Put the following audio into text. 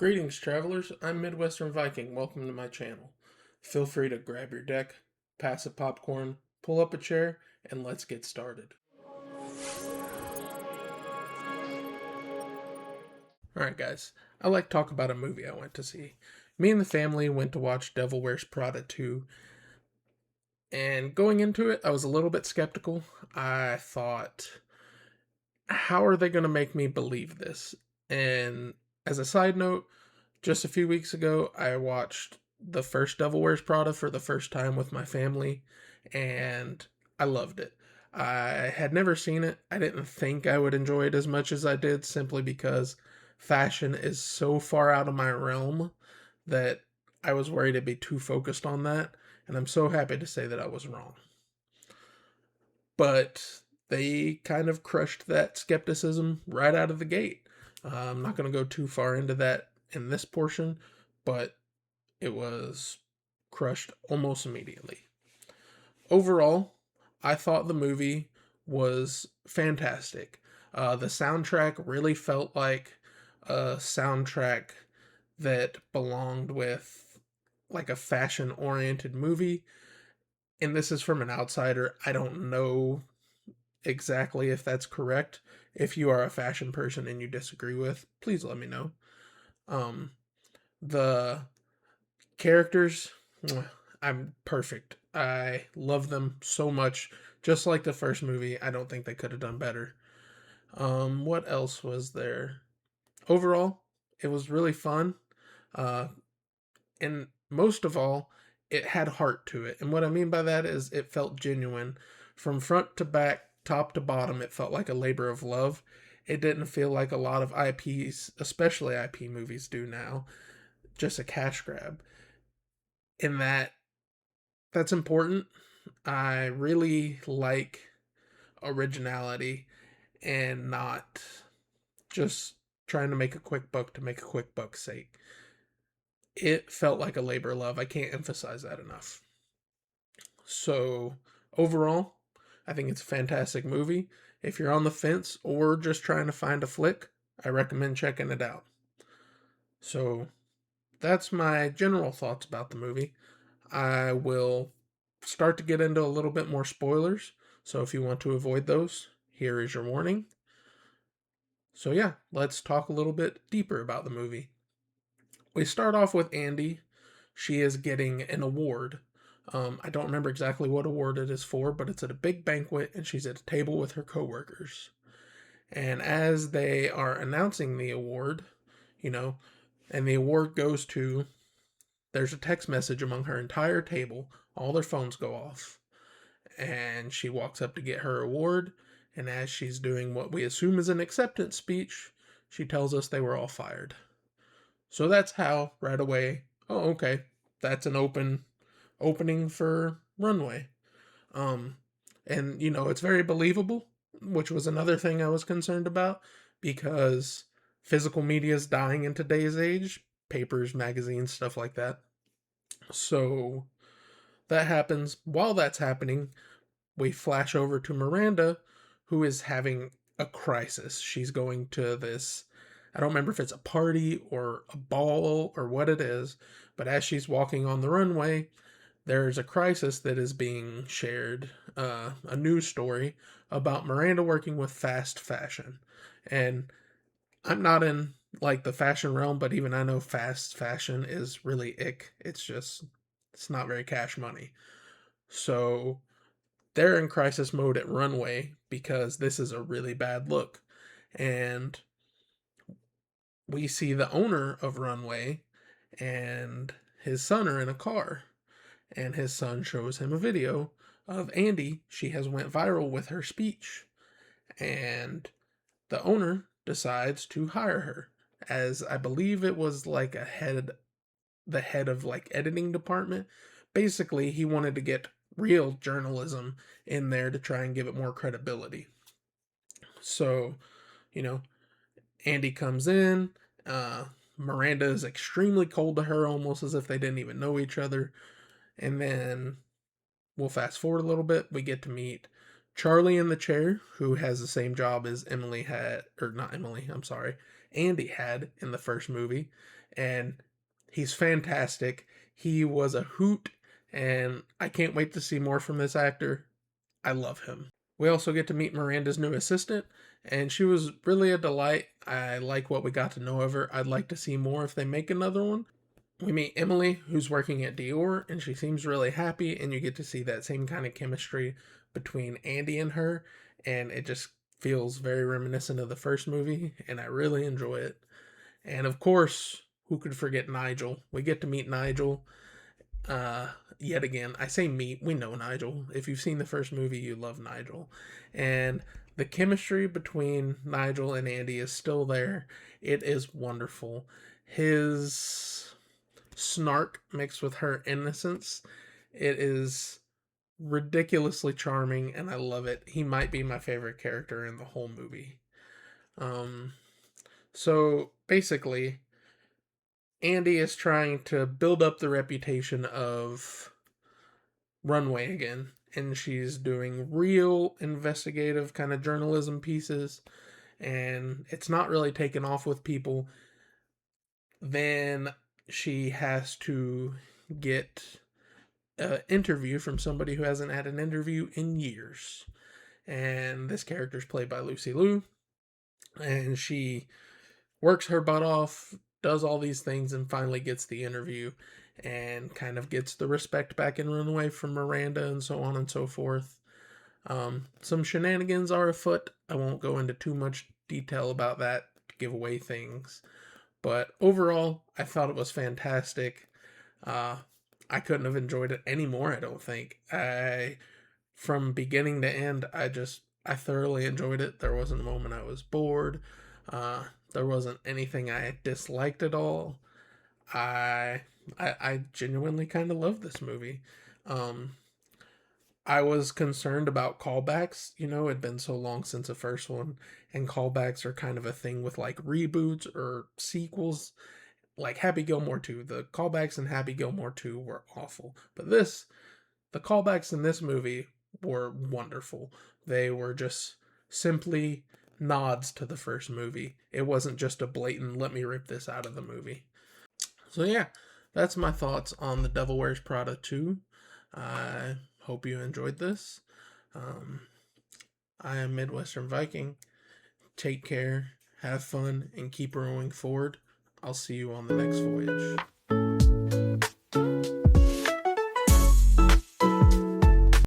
Greetings, travelers. I'm Midwestern Viking. Welcome to my channel. Feel free to grab your deck, pass a popcorn, pull up a chair, and let's get started. Alright, guys. I like to talk about a movie I went to see. Me and the family went to watch Devil Wears Prada 2, and going into it, I was a little bit skeptical. I thought, how are they going to make me believe this? And as a side note, just a few weeks ago, I watched the first Devil Wears Prada for the first time with my family, and I loved it. I had never seen it. I didn't think I would enjoy it as much as I did simply because fashion is so far out of my realm that I was worried it'd be too focused on that, and I'm so happy to say that I was wrong. But they kind of crushed that skepticism right out of the gate. I'm not going to go too far into that in this portion, but it was crushed almost immediately. Overall, I thought the movie was fantastic. The soundtrack really felt like a soundtrack that belonged with like a fashion oriented movie. And this is from an outsider. I don't know exactly if that's correct. If you are a fashion person and you disagree with, please let me know. Um, the characters, I'm perfect. I love them so much. Just like the first movie, I don't think they could have done better. What else was there? Overall, it was really fun. Uh, and most of all, it had heart to it. And what I mean by that is it felt genuine. From front to back, top to bottom, it felt like a labor of love. It didn't feel like a lot of IPs, especially IP movies, do now, just a cash grab. In that's important. I really like originality and not just trying to make a quick buck to make a quick buck's sake. It felt like a labor of love. I can't emphasize that enough. So, overall, I think it's a fantastic movie. If you're on the fence or just trying to find a flick, I recommend checking it out. So, that's my general thoughts about the movie. I will start to get into a little bit more spoilers. So if you want to avoid those, here is your warning. So yeah, let's talk a little bit deeper about the movie. We start off with Andy. She is getting an award. I don't remember exactly what award it is for, but it's at a big banquet and she's at a table with her coworkers. And as they are announcing the award, you know, and the award goes to, there's a text message among her entire table. All their phones go off. And she walks up to get her award. And as she's doing what we assume is an acceptance speech, she tells us they were all fired. So that's how, right away, oh, okay, that's an opening for Runway. Um, and, it's very believable, which was another thing I was concerned about because physical media is dying in today's age, papers, magazines, stuff like that. So that happens. While that's happening, we flash over to Miranda, who is having a crisis. She's going to this, I don't remember if it's a party or a ball or what it is, but as she's walking on the runway, there's a crisis that is being shared, a news story about Miranda working with fast fashion. And I'm not in like the fashion realm, but even I know fast fashion is really ick. It's not very cash money. So they're in crisis mode at Runway because this is a really bad look. And we see the owner of Runway and his son are in a car. And his son shows him a video of Andy. She has went viral with her speech. And the owner decides to hire her as I believe it was like the head of like editing department. Basically, he wanted to get real journalism in there to try and give it more credibility. So, you know, Andy comes in. Miranda is extremely cold to her, almost as if they didn't even know each other. And then we'll fast forward a little bit. We get to meet Charlie in the chair, who has the same job as Emily had, or not Emily, I'm sorry, Andy had in the first movie, and he's fantastic. He was a hoot, and I can't wait to see more from this actor. I love him. We also get to meet Miranda's new assistant, and she was really a delight. I like what we got to know of her. I'd like to see more if they make another one. We meet Emily, who's working at Dior, and she seems really happy, and you get to see that same kind of chemistry between Andy and her, and it just feels very reminiscent of the first movie, and I really enjoy it. And of course, who could forget Nigel? We get to meet Nigel uh, yet again. I say meet, we know Nigel. If you've seen the first movie, you love Nigel. And the chemistry between Nigel and Andy is still there. It is wonderful. His snark mixed with her innocence, it is ridiculously charming, and I love it. He might be my favorite character in the whole movie. Um, so basically, Andy is trying to build up the reputation of Runway again, and she's doing real investigative kind of journalism pieces, and it's not really taken off with people. Then she has to get an interview from somebody who hasn't had an interview in years. And this character's played by Lucy Liu, and she works her butt off, does all these things, and finally gets the interview and kind of gets the respect back in Runaway from Miranda and so on and so forth. Some shenanigans are afoot. I won't go into too much detail about that to give away things. But overall, I thought it was fantastic. Uh, I couldn't have enjoyed it any more, I don't think. From beginning to end, I thoroughly enjoyed it. There wasn't a moment I was bored. Uh, there wasn't anything I disliked at all. I I genuinely kind of love this movie. Um, I was concerned about callbacks. You know, it'd been so long since the first one, and callbacks are kind of a thing with like reboots or sequels. Like Happy Gilmore 2. The callbacks in Happy Gilmore 2 were awful. But the callbacks in this movie were wonderful. They were just simply nods to the first movie. It wasn't just a blatant, let me rip this out of the movie. So, yeah, that's my thoughts on The Devil Wears Prada 2. I hope you enjoyed this. Um, I am Midwestern Viking. Take care, have fun, and keep rowing forward. I'll see you on the next voyage.